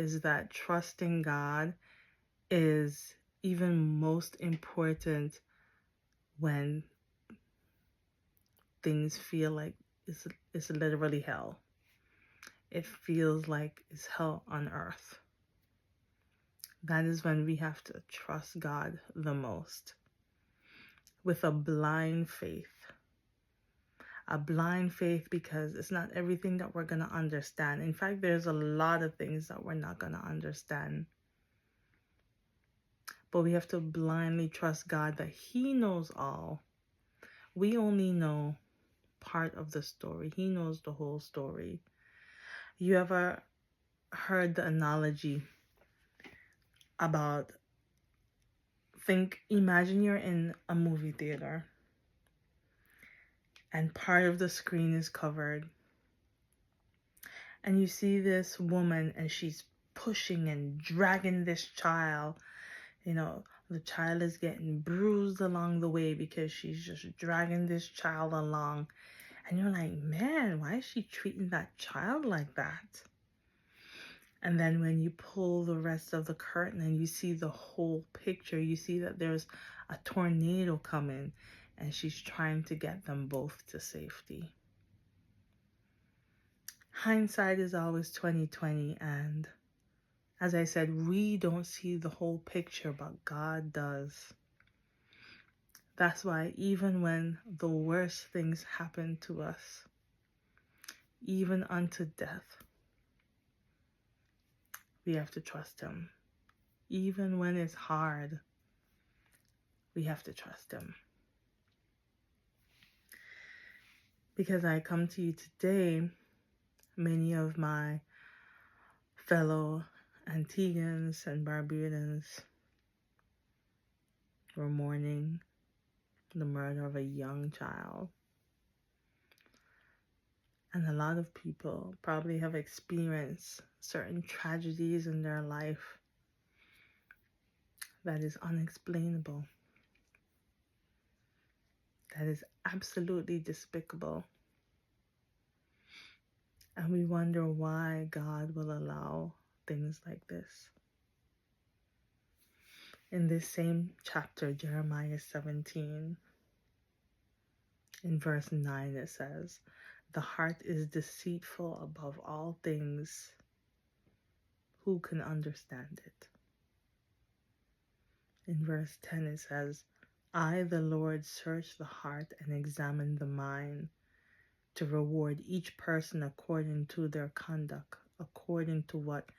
is that trusting God is even most important when things feel like it's literally hell. It feels like it's hell on earth. That is when we have to trust God the most with a blind faith. A blind faith because it's not everything that we're going to understand. In fact, there's a lot of things that we're not going to understand. But we have to blindly trust God that He knows all. We only know part of the story. He knows the whole story. You ever heard the analogy about, imagine you're in a movie theater and part of the screen is covered and you see this woman and she's pushing and dragging this child. The child is getting bruised along the way because she's just dragging this child along. And you're like, man, why is she treating that child like that? And then when you pull the rest of the curtain and you see the whole picture, you see that there's a tornado coming and she's trying to get them both to safety. Hindsight is always 20/20, and as I said, we don't see the whole picture, but God does. That's why even when the worst things happen to us, even unto death, we have to trust Him. Even when it's hard, we have to trust Him. Because I come to you today, many of my fellow Antiguans and Barbudans were mourning the murder of a young child. And a lot of people probably have experienced certain tragedies in their life that is unexplainable, that is absolutely despicable. And we wonder why God will allow things like this. In this same chapter, Jeremiah 17, in verse 9, it says, "The heart is deceitful above all things. Who can understand it?" In verse 10, it says, "I, the Lord, search the heart and examine the mind, to reward each person according to their conduct, according to what